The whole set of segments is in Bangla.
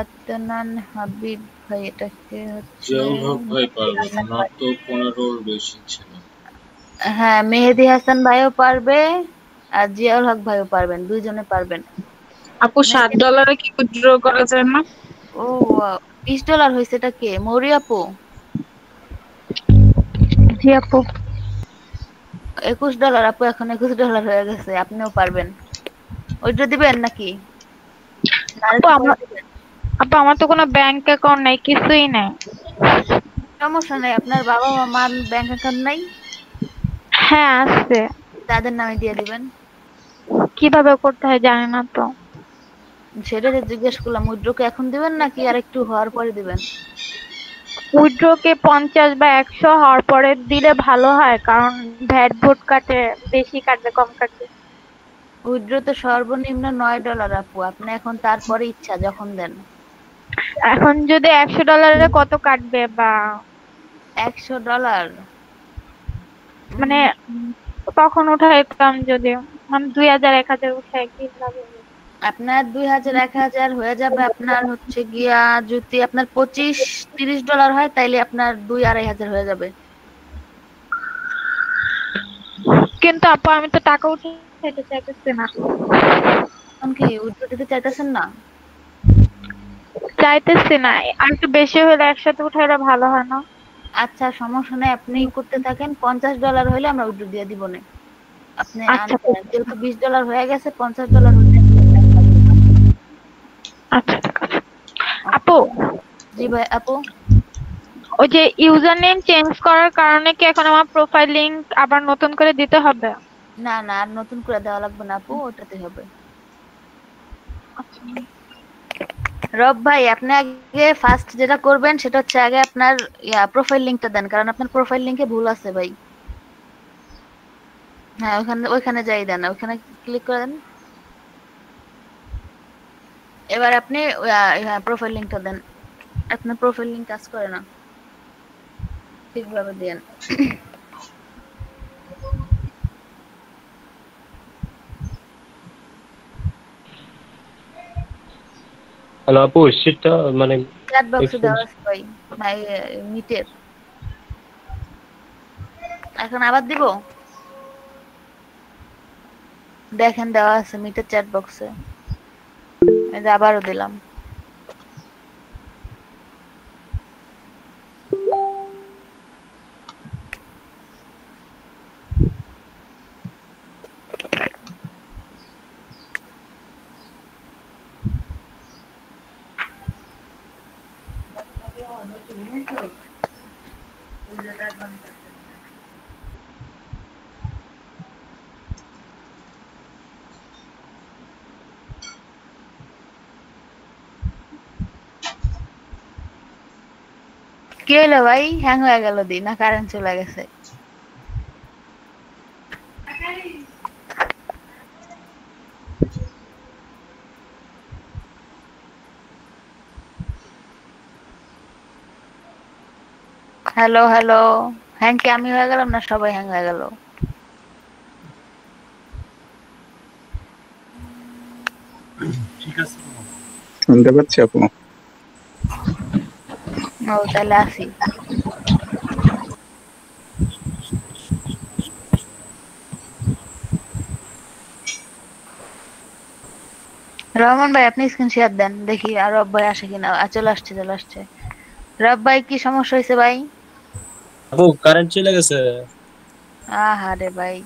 আদনান হাবিব ভাই, এটাকে হচ্ছে জিয়াউল হক ভাই মেহেদী পারবে না, হাসান ওনার ভাই। তো 15-র বেশি ছিল। হ্যাঁ, মেহেদী হাসান ভাইও পারবে আর জিয়াউল হক ভাইও পারবেন, দুইজনে পারবেন। আপু মেহেদী, $7 কি উইথড্র করা যায় না? ও $20 হয়েছে, এটা কে? মৌরি আপু। জি আপু। $21 আপু, এখন $21 হয়ে গেছে, আপনিও পারবেন। ওইটা দিবেন নাকি, না আপু একটু পরে আমার দিবেন? আপু আমার তো কোনো ব্যাংক অ্যাকাউন্ট নাই, কিছুই নাই। সমস্যা নাই, আপনার বাবা বা মার ব্যাংক অ্যাকাউন্ট নাই? হ্যাঁ আছে। তাদের নামে দিয়ে দিবেন। কিভাবে করতে হয় জানি না তো। সেটা যে জিজ্ঞেস করলাম, উইথড্রকে এখন দিবেন নাকি আর একটু হওয়ার পরে দিবেন? উইথড্র কে 50 বা 100 হওয়ার পরে দিলে ভালো হয়, কারণ ভ্যাট ভোট কাটে, বেশি কাটবে কম কাটবে। উইথড্র তো সর্বনিম্ন $9 আপু, আপনি এখন তারপরে ইচ্ছা যখন দেন। এখন যদি $100 কত কাটবে বা $100, মানে তখন উঠাইতাম যদি, মানে 2000 1000 উঠাই কি লাভ হবে? আপনার 2000 1000 হয়ে যাবে। আপনার হচ্ছে গিয়া যদি আপনার 25-30 ডলার হয়, তাইলে আপনার 2-2500 হয়ে যাবে। কিন্তু আপু আমি তো টাকা উঠাইতে চাইতেছি না। এখন কি উইথড্র দিতে চাইতেছেন না? চাইতেছি না, আর একটু বেশি হলে একসাথে উঠাইলে ভালো হয় না? আচ্ছা, সমস্যা নেই, আপনি করতে থাকেন। $50 হইলে আমরা উইথড্র দিয়ে দিব না। আপনি আর্ন আচ্ছা করেন, যেহেতু $20 হয়ে গেছে, $50 হইলে আচ্ছা ঠিক আছে। আপু জি ভাই আপু। ওই যে ইউজার নেম চেঞ্জ করার কারণে কি এখন আমার প্রোফাইল লিংক আবার নতুন করে দিতে হবে? না না, আর নতুন করে দেওয়া লাগবে না আপু, ওটাতে হবে। আচ্ছা। রব ভাই, আপনি আগে ফার্স্ট যেটা করবেন সেটা হচ্ছে আগে আপনার প্রোফাইল লিংকটা দেন, কারণ আপনার প্রোফাইল লিংকে ভুল আছে ভাই। হ্যাঁ, ওখানে ওইখানে যাই দেন, ওইখানে ক্লিক করে দেন। এবার আপনি প্রোফাইল লিংকটা দেন। আপনার প্রোফাইল লিংক কাজ করে না, ঠিকভাবে দেন। হ্যালো আপু, সেটা মানে চ্যাট বক্সে এক্সচেঞ্জ। দেওয়া আছে ভাই, নাই মিটের। এখন আবার দিব, দেখেন দেওয়া আছে মিটের চ্যাট বক্সে। এই যে আবারও দিলাম। কি হলো ভাই, হ্যাং হয়ে গেল দি না কারেন্ট চলে গেছে? হ্যালো হ্যালো, হ্যাং কি আমি হয়ে গেলাম না সবাই হ্যাং হয়ে গেল? শুনতে পাচ্ছি আপু। ও তাহলে আসি। রহমান ভাই, আপনি স্ক্রিন শেয়ার দেন দেখি আর রব ভাই আসে কিনা। চলে আসছে চলে আসছে। রব ভাই, কি সমস্যা হয়েছে ভাই? আপু কারেন্ট চলে গেছে। আহারে ভাই,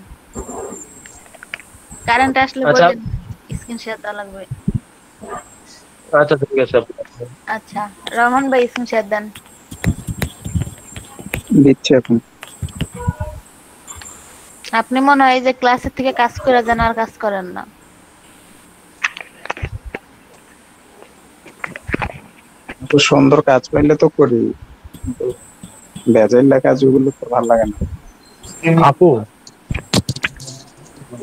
কারেন্ট আসলে আচ্ছা বললেন স্ক্রিন শেয়ার দেওয়া লাগবে। আচ্ছা ঠিক আছে আপু। আচ্ছা, রহমান ভাই স্ক্রিন শেয়ার দেন। দিচ্ছি এখন। আপনি মনে হয় যে ক্লাসের থেকে কাজ করে যান আর কাজ করেন না। আপু সুন্দর কাজ পাইলে তো করি, কিন্তু ভেজাইলা কাজগুলো তো ভালো লাগে না। আপু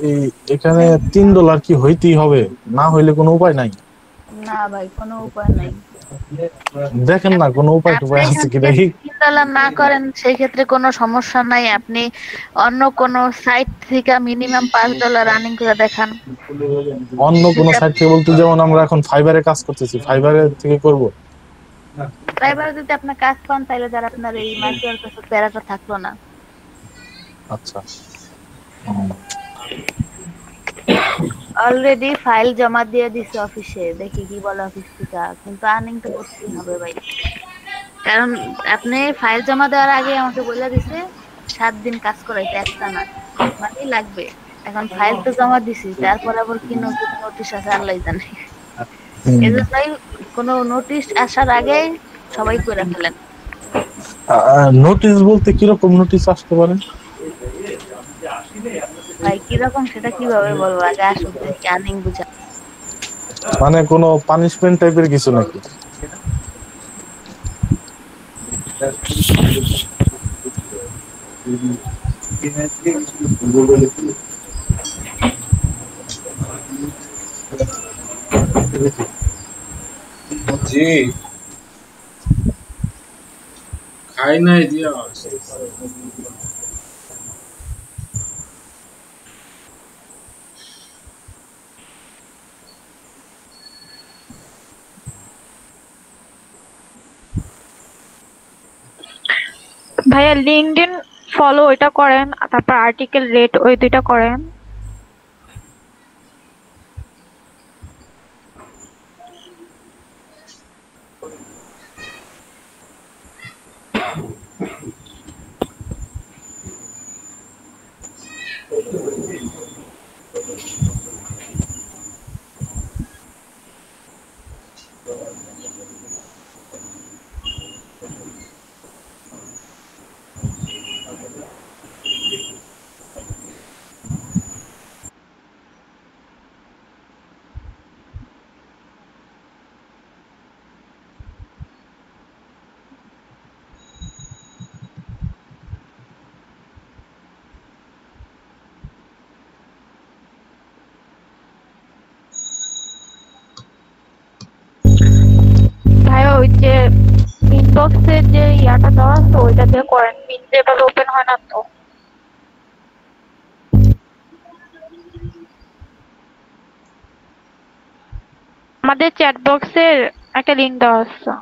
এই এখানে $3 কি হইতেই হবে? না হইলে কোনো উপায় নাই? না ভাই, কোনো উপায় নাই। দেখেন না কোনো উপায় আপনি টুপায় আছে এখান কি থেকে দেখি। $3 না করেন সেই ক্ষেত্রে কোনো সমস্যা নাই, আপনি অন্য কোনো সাইট থেকে মিনিমাম $5 আর্নিং করে দেখান। অন্য কোনো যদি সাইট থেকে বলতে যেমন আমরা এখন ফাইবারে কাজ করতেছি, ফাইবারে থেকে করব। ড্রাইভার যদি আপনার কাজ পান তাহলে যারা আপনার এই মাইক্রোর কাছে প্যারাটা থাকলো না। আচ্ছা অলরেডি ফাইল জমা দিয়ে দিছে অফিসে, দেখি কি বলে অফিস থেকে, কিন্তু আর্নিং তো করতেই হবে ভাই। কারণ আপনি ফাইল জমা দেওয়ার আগে আমাকে বলে দিছে 7 দিন কাজ করাইতে, একটা না মানে লাগবে। এখন ফাইল তো জমা দিছি, তারপর আবার কি নোটিশ আছে আল্লাহ জানে। এজন্যই কোনো নোটিশ আসার আগে সবাই করে ফেলেন। নোটিশ বলতে কিরকম নোটিশ আসতে পারে? ভাই কিরকম সেটা কিভাবে বলবো, আগে আসুক দেখি আর্নিং বুঝা। মানে কোনো পানিশমেন্ট টাইপের কিছু নাকি? জি খাই নাই দিয়া ভাইয়া লিঙ্কডইন ফলো ওইটা করেন, তারপর আর্টিকেল রেট ওই দুইটা করেন। ভাইয়া ওই যে ইনবক্সে যে ইয়াটা দেওয়া আছে ওইটা দিয়ে করেন, মিনতে এভাবে ওপেন হয় না তো। আমাদের চ্যাট বক্সের একটা লিঙ্ক দেওয়া আছে।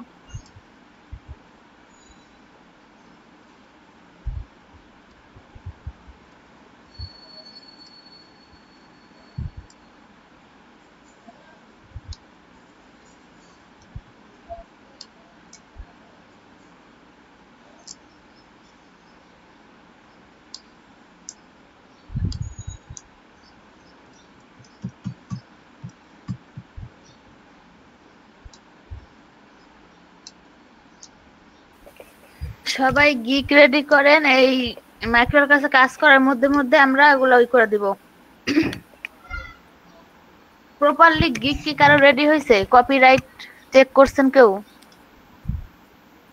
সবাই গিক রেডি করেন, এই মাইক্রোর কাছে কাজ করার মধ্যে মধ্যে আমরা এগুলো ওই করে দিব। প্রপারলি গিক কি কারো রেডি হয়েছে? কপিরাইট চেক করছেন কেউ?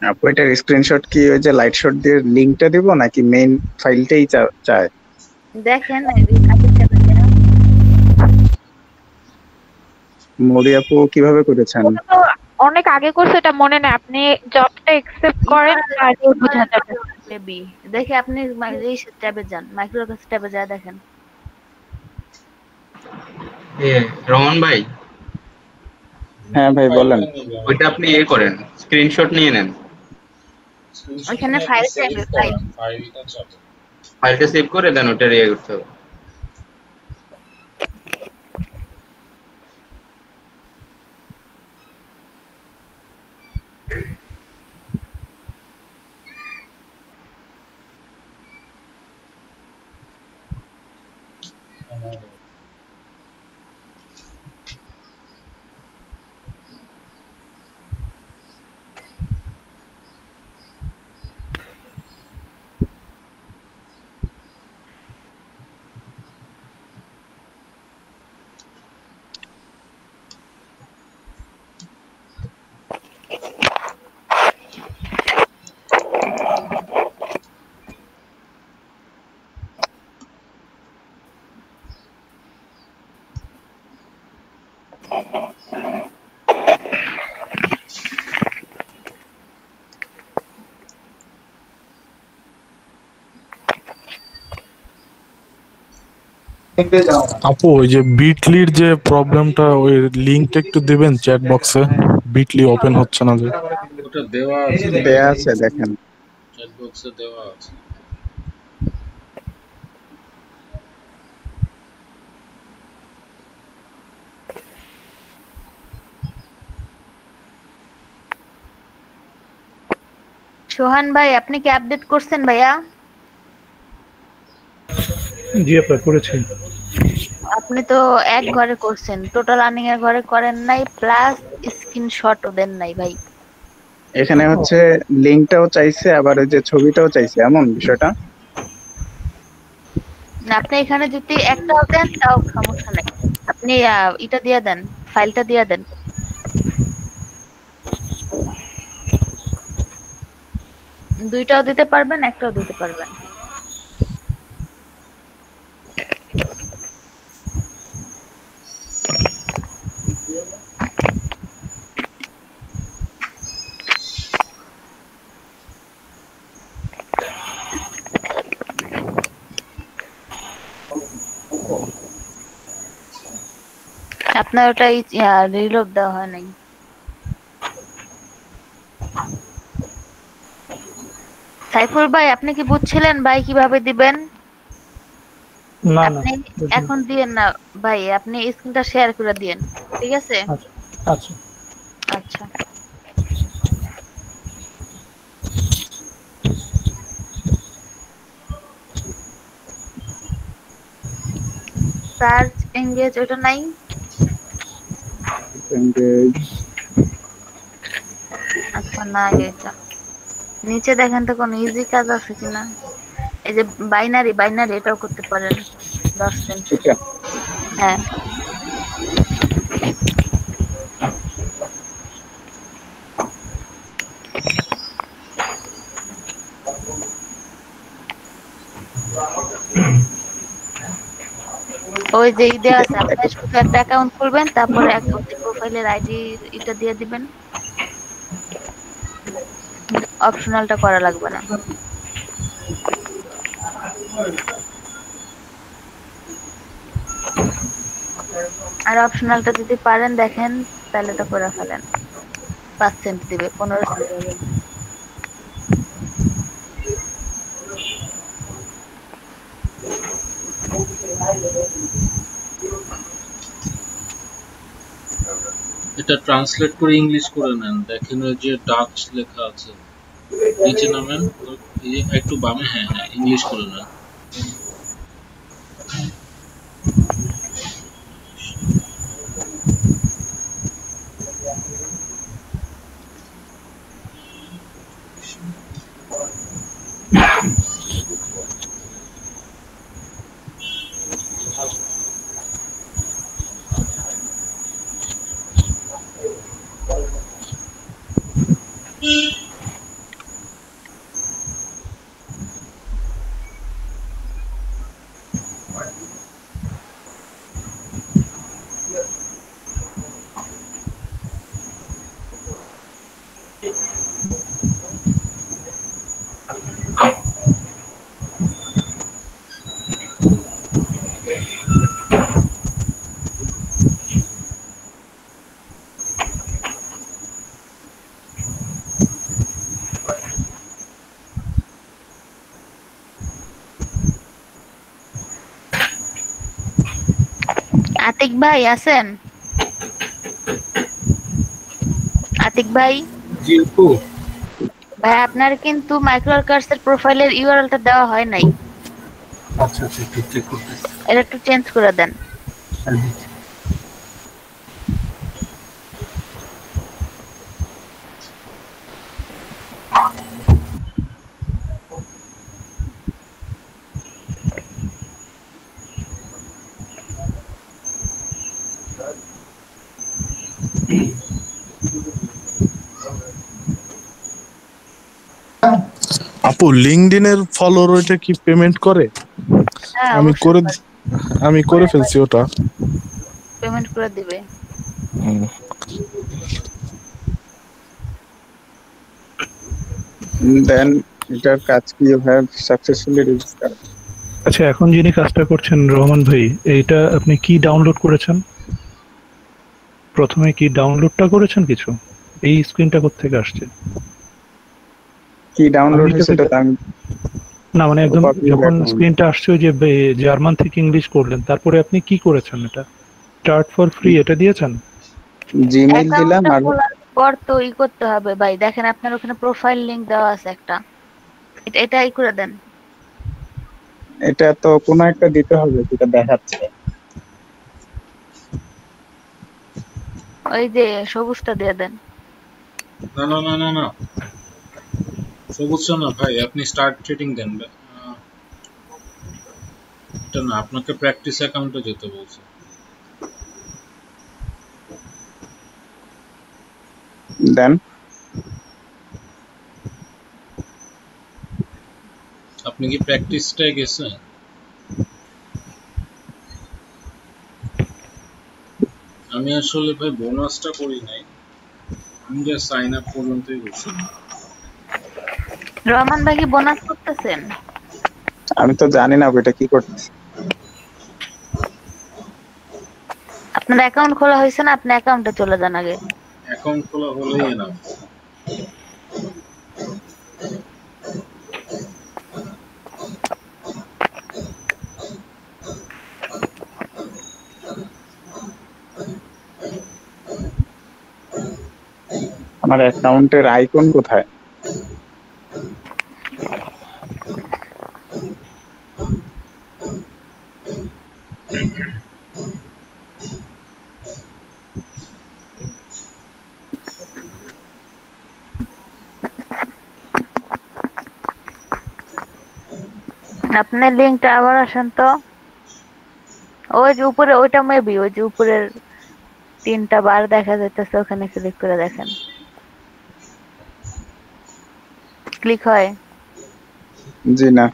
আপু এটার স্ক্রিনশট কি ওই যে লাইট শট দিয়ে লিংকটা দিব নাকি মেইন ফাইলটাই চায়? দেখেন এই কাজের সাথে যারা। মরি আপু কিভাবে করেছেন? ওটা তো অনেক আগে করছে, এটা মনে নেই। আপনি জবটা একসেপ্ট করেন তাহলে বোঝা যাবে। বেবি দেখে আপনি এই ট্যাবে যান, মাইক্রোর কাছে ট্যাবে যা দেখেন। রহমান ভাই, হ্যাঁ ভাই বলেন। ওইটা আপনি ইয়ে করেন, স্ক্রিনশট নিয়ে নেন, ওইখানে ফাইল চাইবে, ফাইল। ফাইলটা চাবে। ফাইলটা সেভ করে দেন, ওটা ইয়ে করতে হবে। আপু ওই যে বিটলির যে প্রবলেমটা, ওই লিঙ্কটা একটু দিবেন চ্যাট বক্সে। বিটলি ওপেন হচ্ছে না যে। ওটা দেওয়া আছে, দেয়া আছে দেখেন। চ্যাট বক্সে দেওয়া আছে। সোহান ভাই আপনি কি আপডেট করছেন ভাইয়া? জি আপা করেছি। আপনি তো এক ঘরে করছেন, টোটাল আর্নিং এর ঘরে করেন নাই, প্লাস স্ক্রিনশটও দেন নাই ভাই। এখানে হচ্ছে লিঙ্কটাও চাইছে, আবার ওই যে ছবিটাও চাইছে, এমন বিষয়টা। না, আপনি এখানে যদি একটাও দেন তাও সমস্যা নাই, আপনি এটা দিয়ে দেন, ফাইলটা দিয়ে দেন। দুইটাও দিতে পারবেন, একটাও দিতে পারবেন। আপনার ওটা রিলোড দেওয়া হয় নাই। সাইফুল ভাই আপনি কি বুঝছিলেন ভাই কিভাবে দিবেন? না না আপনি এখন দিয়েন না ভাই, আপনি স্ক্রিনটা শেয়ার করে দিয়েন, ঠিক আছে? আচ্ছা আচ্ছা সার্চ এঙ্গেজ ওটা নাই? আচ্ছা না, এটা নিচে দেখেন তো কোন ইজি কাজ আছে কিনা। এই যে বাইনারি এটাও করতে পারেন 10 সেন্ট। হ্যাঁ ওই যে ইদে আছে, আপনি শুধু একটা অ্যাকাউন্ট খুলবেন, তারপরে প্রোফাইলের আইডি এটা দিয়ে দিবেন, অপশনালটা করা লাগবে না। আর অপশনালটা যদি পারেন দেখেন, তাহলে তো করে ফেলেন। 5 সেন্ট দিবে, 15 সেন্ট দিবে। এটা ট্রান্সলেট করে ইংলিশ করে নেন। দেখেন ওই যে ডাচ লেখা আছে, নিচে নামেন, এই যে একটু বামে, হ্যাঁ হ্যাঁ, ইংলিশ করে নেন। আতিক ভাই আছেন? আতিক ভাই? জি আপু। ভাই আপনার কিন্তু মাইক্রোওয়ার্কার্স এর প্রোফাইলের ইউআরএলটা দেওয়া হয় নাই। আচ্ছা আচ্ছা, একটু চেক করতে। এটা একটু চেঞ্জ করে দেন। আপু লিঙ্কডইনের ফলোর ওইটা কি পেমেন্ট করে? হ্যাঁ আমি করে ফেলছি ওটা। পেমেন্ট করে দিবে। দেন এটার কাজ কি, হ্যাভ সাকসেসফুলি রেজিস্টার। আচ্ছা, এখন যিনি কাজটা করছেন রহমান ভাই, এইটা আপনি কি ডাউনলোড করেছেন? প্রথমে কি ডাউনলোডটা করেছেন কিছু? এই স্ক্রিনটা কোত্থেকে আসছে? কি ডাউনলোড আমি হয়েছে তো এটা তো আমি না, মানে একদম কপি যখন অ্যাকাউন্ট স্ক্রিনটা আসছে ওই যে জার্মান থেকে ইংলিশ করলেন, তারপরে আপনি কি করেছেন? এটা স্টার্ট ফর ফ্রি এটা দিয়েছেন? জিমেইল দিলাম অ্যাকাউন্টটা আর খোলার পর তো করতে হবে ভাই। দেখেন আপনার ওখানে প্রোফাইল লিংক দেওয়া আছে একটা, এটাই করে দেন। এটা তো কোনো একটা দিতে হবে যেটা দেখাচ্ছে। ওই যে সবুজটা দিয়ে দেন। না না না না না, সবুজটা না ভাই, আপনি স্টার্ট ট্রেডিং দেন। এটা না, আপনাকে প্র্যাকটিস অ্যাকাউন্টে যেতে বলছে। দেন আপনি কি প্র্যাকটিসটায় গেছেন? আমি আসলে ভাই বোনাসটা করি নাই, আমি যা সাইন আপ পর্যন্তই গেছি। রহমান ভাই কি বোনাস করতেছেন? আমি তো জানি না ওইটা কি করতেছে। আপনার অ্যাকাউন্ট খোলা হয়েছে না? আপনি অ্যাকাউন্টে চলে যান আগে। অ্যাকাউন্ট খোলা হলেই না। আমার অ্যাকাউন্টের আইকন কোথায়? আপনার লিঙ্কটা আবার আসেন তো। ওই যে উপরে, ওইটা মেবি ওই যে উপরের 3টা বার দেখা যাইতেছে, ওখানে ক্লিক করে দেখেন। ক্লিক হয়? জি না।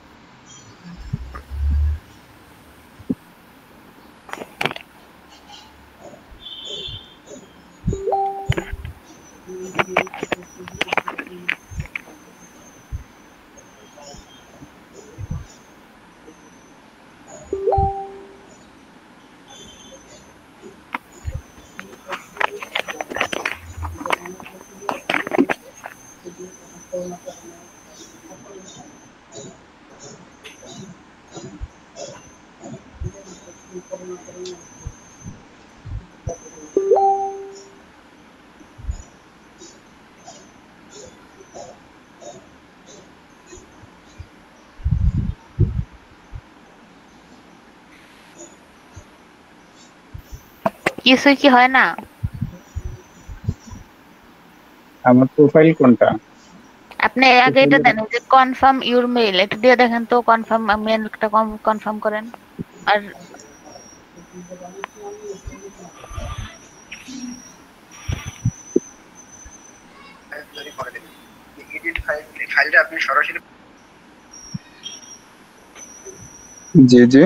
কিছুই কি হয় না? আমার প্রোফাইল কোনটা? আপনি আগে এটা দেন, যে কনফার্ম ইউর মেইল, এটা দিয়ে দেখেন তো। কনফার্ম মেইলটা কনফার্ম করেন। আর জি জি।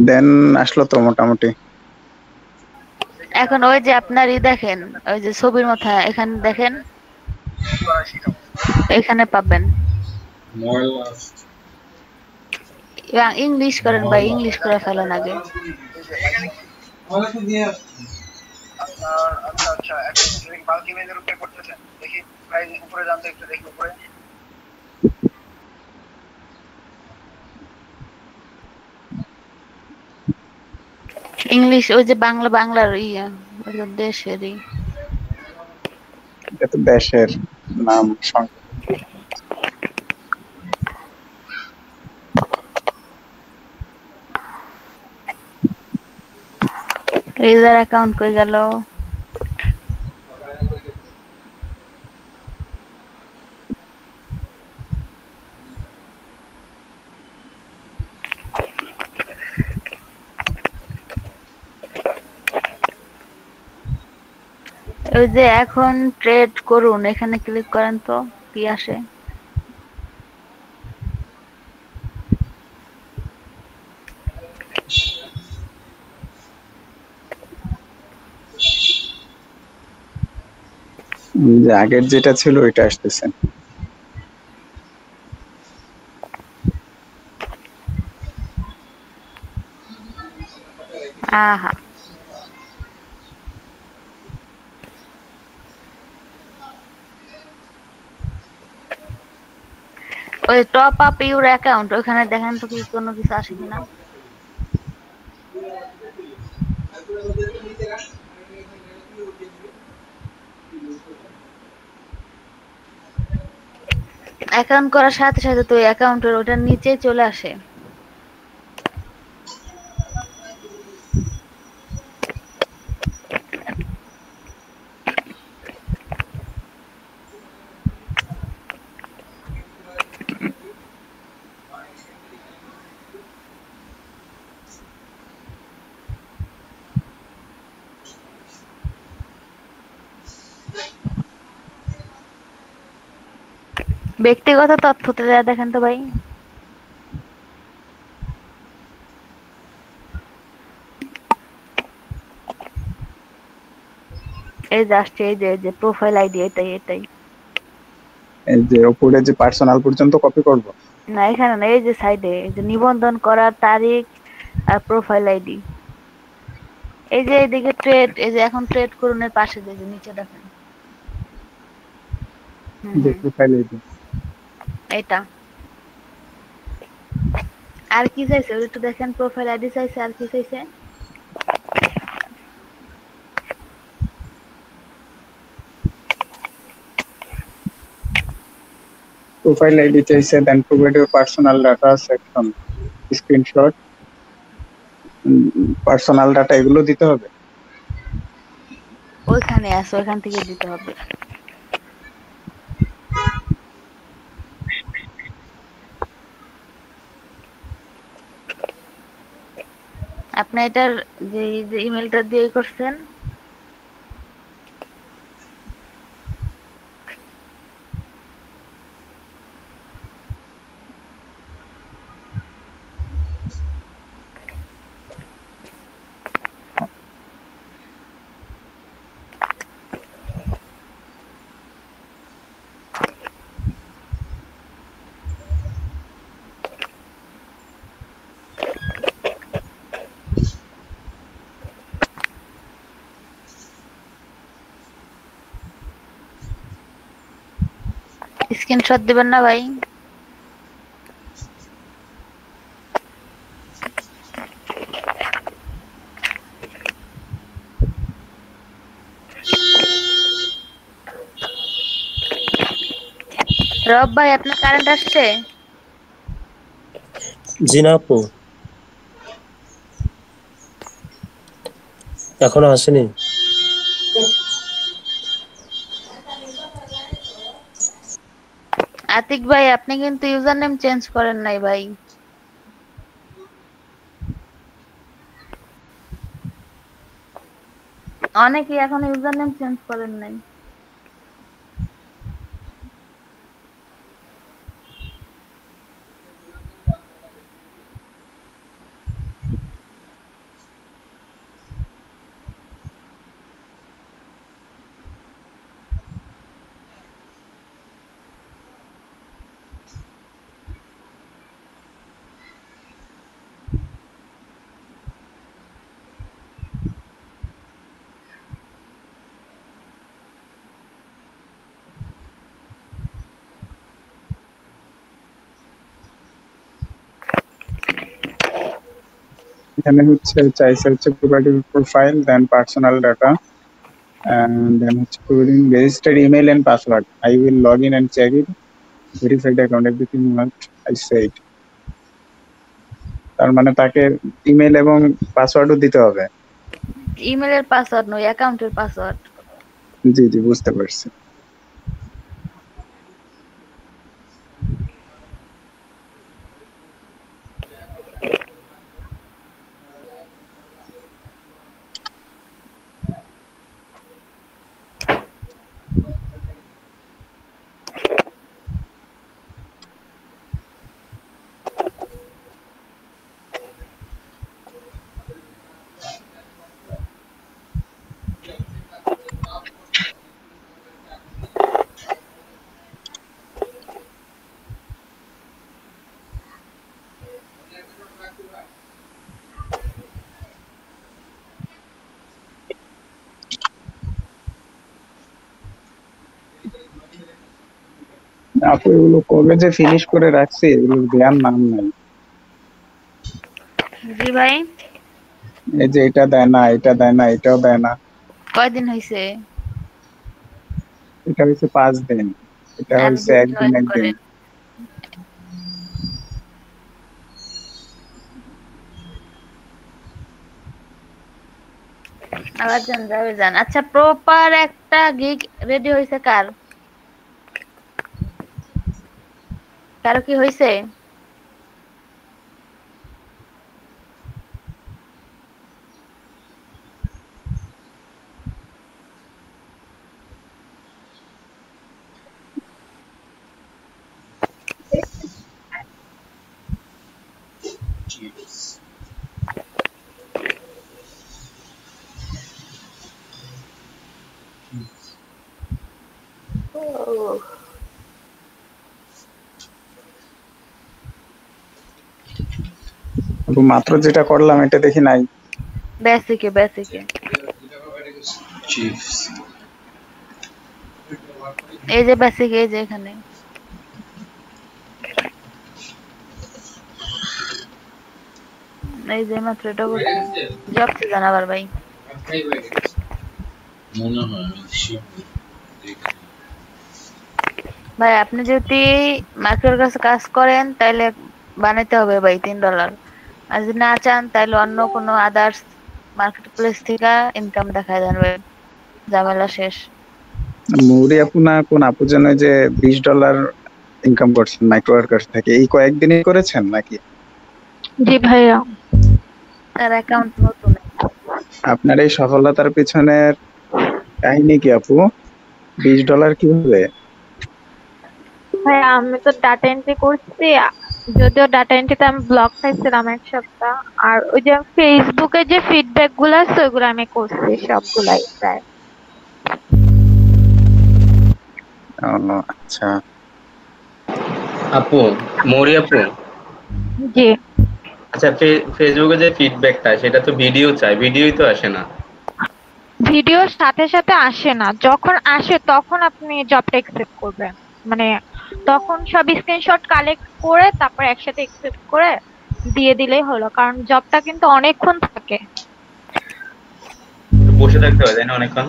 দেন আসলো তো মোটামুটি। এখন ওই যে আপনার দেখেন, ওই যে ছবির মাথা এখানে দেখেন, এখানে পাবেন। More last. ইংলিশ করেন ভাই, ইংলিশ করে ফেলেন আগে। ইংলিশ ওই যে বাংলার ইয়া, ওই যে দেশেরই। এটা তো দেশের নাম সংখ্যা। রিজার অ্যাকাউন্ট কই গেল? ওই যে এখন ট্রেড করুন, এখানে ক্লিক করেন তো কি আসে। যে আগের যেটা ছিল ওইটা আসতেছে। আহা, ওই টপ আপ ইউর অ্যাকাউন্ট ওখানে দেখেন তো কি কোনো কিছু আসে কিনা। অ্যাকাউন্ট করার সাথে সাথে তো অ্যাকাউন্টের ওটার নিচে চলে আসে। ব্যক্তিগত তথ্যতে যা দেখেন তো ভাই। এই যে আসছে, এই যে প্রোফাইল আইডি, এটাই। এই যে উপরে যে পার্সোনাল পর্যন্ত কপি করব। না এখানে না, এই যে সাইডে, এই যে নিবন্ধন করার তারিখ আর প্রোফাইল আইডি। এই যে এইদিকে ট্রেড, এই যে এখন ট্রেড করুন এর পাশে যে নিচে দেখেন। যে প্রোফাইল আইডি এটা। আর কি চাইছে ওই একটু দেখেন, প্রোফাইল আইডি চাইছে, আর কি চাইছে? প্রোফাইল আইডি চাইছে, then provide your personal data section, screenshot, personal data এগুলো দিতে হবে। ওইখানে আছে, ওইখান থেকে দিতে হবে। আপনি এটার যে ইমেলটা দিয়ে করছেন, স্ক্রিনশট দিবেন না ভাই? রব ভাই আপনার কারেন্ট আসছে? জি না আপু, এখনো আসেনি। আতিক ভাই আপনি কিন্তু ইউজার নেম চেঞ্জ করেন নাই ভাই। অনেকেই এখন ইউজার নেম চেঞ্জ করেন নাই। এখানে হচ্ছে চাইছে হচ্ছে provide profile then personal data and then হচ্ছে providing registered email and password. I will log in and check it. Verified account everything what I said. তার মানে তাকে ইমেল এবং পাসওয়ার্ডও দিতে হবে। ইমেলের পাসওয়ার্ড নয়, অ্যাকাউন্টের পাসওয়ার্ড। জি জি বুঝতে পারছি। আপু এগুলো কবে যে ফিনিশ করে রাখছি এগুলো দেওয়ার নাম নাই। জি ভাই, এই যে এটা দেয় না, এটা দেয় না, এটাও দেয় না। কয়দিন হয়েছে? এটা হচ্ছে 5 দিন, এটা আর হচ্ছে একদিন জয়েন একদিন। করেন। আবার যান, যাবে যান। আচ্ছা, প্রপার একটা গিগ রেডি হয়েছে কার? কারো কি হয়েছে? আপু মাত্র যেটা করলাম এটা দেখি নাই। বেসিকে বেসিকে চিপস এই যে বেসিকে, এই যে এখানে। এই যে মাত্র এটা করছি। জব সিজন আবার ভাই। মনে হয় আমি শিওর ভাই আপনি যদি মার্কেটের কাছে কাজ করেন তাহলে বানাইতে হবে ভাই $3। আর যদি না চান তাহলে অন্য কোনো আদার্স মার্কেট প্লেস থেকে ইনকাম দেখায় দেন ভাই, ঝামেলা শেষ। মৌরি আপু না কোন আপু যেন যে $20 ইনকাম করছেন মাইক্রোওয়ার্কার থেকে, এই কয়েকদিনই করেছেন নাকি? জি ভাইয়া। তার অ্যাকাউন্ট নতুন। আপনার এই সফলতার পিছনের কাহিনী কি আপু? $20 কিভাবে? ভাইয়া আমি তো ডাটা এন্ট্রি করছি, যদিও ডাটা এন্ট্রিতে আমি ব্লক খাইছিলাম 1 সপ্তাহ। আর ওই যে ফেসবুকে যে ফিডব্যাক গুলো আছে ওইগুলো আমি করছি সবগুলাই প্রায়। ও আচ্ছা। আপু, মৌরি আপু, জি আচ্ছা ফেসবুকে যে ফিডব্যাকটা সেটা তো ভিডিও চাই, ভিডিওই তো আসে না। ভিডিওর সাথে সাথে আসে না, যখন আসে তখন আপনি জবটা অ্যাকসেপ্ট করবেন। মানে তখন সব স্ক্রিনশট কালেক্ট করে তারপর একসাথে অ্যাকসেপ্ট করে দিয়ে দিলেই হলো, কারণ জবটা কিন্তু অনেকক্ষণ থাকে। বসে থাকতে হয় তাই না অনেকক্ষণ?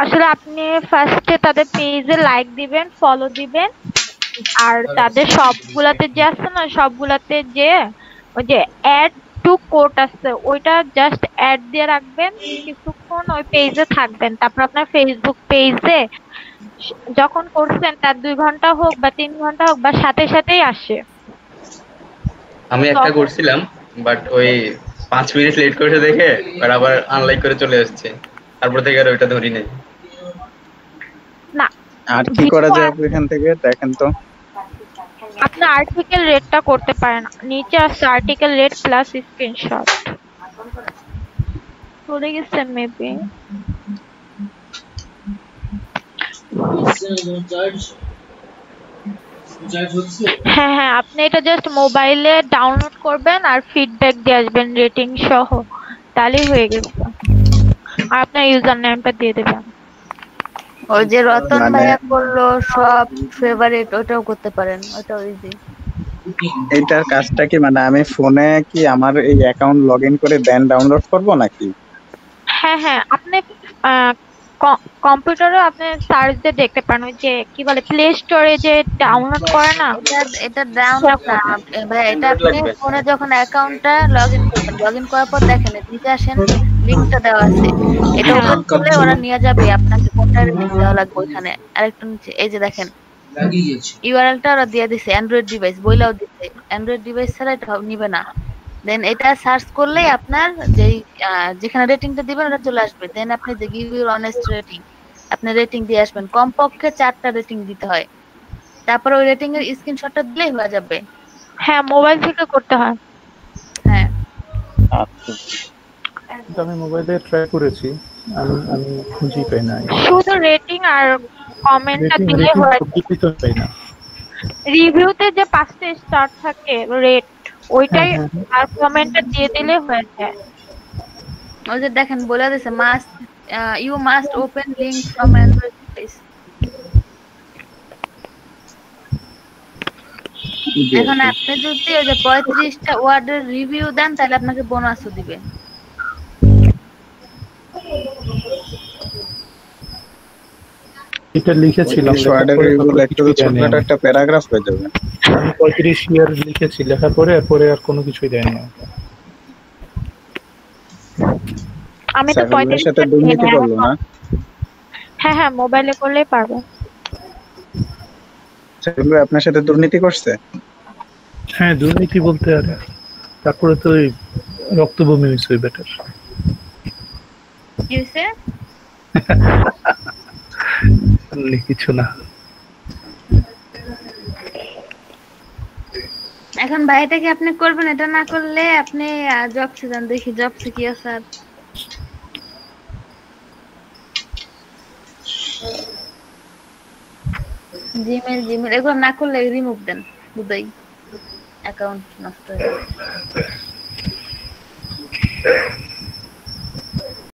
আসলে আপনি ফার্স্টে তাদের পেজে লাইক দিবেন, ফলো দিবেন, আর তাদের সবগুলাতে যে আছে না, সবগুলাতে যে ওই যে অ্যাড টু কোট আছে ওইটা জাস্ট অ্যাড দিয়ে রাখবেন, কিছুক্ষণ ওই পেজে থাকবেন। তারপর আপনার ফেসবুক পেজে যখন করছেন তার 2 ঘন্টা হোক বা 3 ঘন্টা হোক বা সাথে সাথেই আসে। আমি একটা করছিলাম, বাট ওই 5 মিনিট লেট করেছে দেখে আর আবার আনলাইক করে চলে আসছে, তারপর থেকে আর ওইটা ধরি নাই। না, আর কি করা যায় আপু এখান থেকে দেখেন তো? আপনি আর্টিকেল রেটটা করতে পারেন, নিচে আছে আর্টিকেল রেট প্লাস স্ক্রিনশট। চলে গেছেন মেবি। হ্যাঁ হ্যাঁ, আপনি এটা জাস্ট মোবাইলে ডাউনলোড করবেন আর ফিডব্যাক দিয়ে আসবেন রেটিং সহ, তাহলেই হয়ে গেছে। আর আপনার ইউজার নেমটা দিয়ে দেবেন। ওই যে রতন ভাইয়া করলো সব ফেভারিট, ওটাও করতে পারেন, ওটাও ইজি। এইটার কাজটা কি, মানে আমি ফোনে কি আমার এই অ্যাকাউন্ট লগ ইন করে দেন ডাউনলোড করব নাকি? হ্যাঁ হ্যাঁ, আপনি কম্পিউটারে আপনি সার্চ দিয়ে দেখতে পারেন, ওই যে কি বলে প্লে স্টোরে যে ডাউনলোড করে না এটা এটা ডাউনলোড না সেরকম। ভাই, এটা আপনি ফোনে যখন অ্যাকাউন্টটা লগ ইন করবেন, লগ ইন করার পর দেখেন নিচে আসেন, লিঙ্কটা দেওয়া আছে, এটা হ্যাঁ ওপেন করলে ওরা নিয়ে যাবে আপনাকে কোনটা রেটিং দেওয়া লাগবে ওইখানে। আরেকটু নিচে এই যে দেখেন ইউআরএলটা ওরা দিয়ে দিছে, অ্যান্ড্রয়েড ডিভাইস বইলাও দিছে, অ্যান্ড্রয়েড ডিভাইস ছাড়া এটা নিবে না। দেন এটা সার্চ করলেই আপনার যেই যেখানে রেটিংটা দিবেন ওটা চলে আসবে। দেন আপনি যে গিভ ইউর অনেস্ট রেটিং, আপনি রেটিং দিয়ে আসবেন, কমপক্ষে 4টা রেটিং দিতে হয়। তারপর ওই রেটিং এর স্ক্রিনশটটা দিলেই হয়ে যাবে। হ্যাঁ, মোবাইল থেকে করতে হয়। হ্যাঁ আচ্ছা কিন্তু আমি মোবাইলে ট্রাই করেছি, আমি আমি খুঁজেই পাই না। শুধু রেটিং আর কমেন্টটা রেটিং দিলে রেটিং হয়ে সব যায়। কিছুই তো পাই না। রিভিউতে যে 5টা স্টার থাকে রেট, ওইটাই হ্যাঁ হ্যাঁ আর কমেন্টটা দিয়ে দিলে হয়ে যায়। ওই যে দেখেন বলে দিছে must you must open link from Android device. এখন আপনি যদি ওই যে 35টা ওয়ার্ডের রিভিউ দেন তাহলে আপনাকে বোনাসও দিবে। এটা লিখেছিলাম, 35 লেখার ওয়ার্ডের পরে রিভিউ তারপরে লিখতে তো কিছুই দেয়নি ছোটখাটো আমাকে। একটা প্যারাগ্রাফ হয়ে যাবে। আমি 35 ইয়ার লিখেছি, লেখার পরে এরপরে আর কোনো কিছুই দেয়নি আমাকে। আমি তো সাইফুল ভাইয়ের 35 সাথে দুর্নীতি করলো না? হ্যাঁ হ্যাঁ, মোবাইলে করলেই পারবো। সাইফুল ভাই আপনার সাথে দুর্নীতি করছে? হ্যাঁ, দুর্নীতি বলতে আর তারপরে তো ওই রক্ত বমি হয়েছে ওই বেটার। কি হয়েছে? কিছু না। এখন ভাইটা কি আপনি করবেন? এটা না করলে আপনি জবসে যান, দেখি জবসে কি আছে। আর জিমেল এগুলো না করলে রিমুভ দেন, বুঝাই অ্যাকাউন্ট নষ্ট হয়ে যাবে।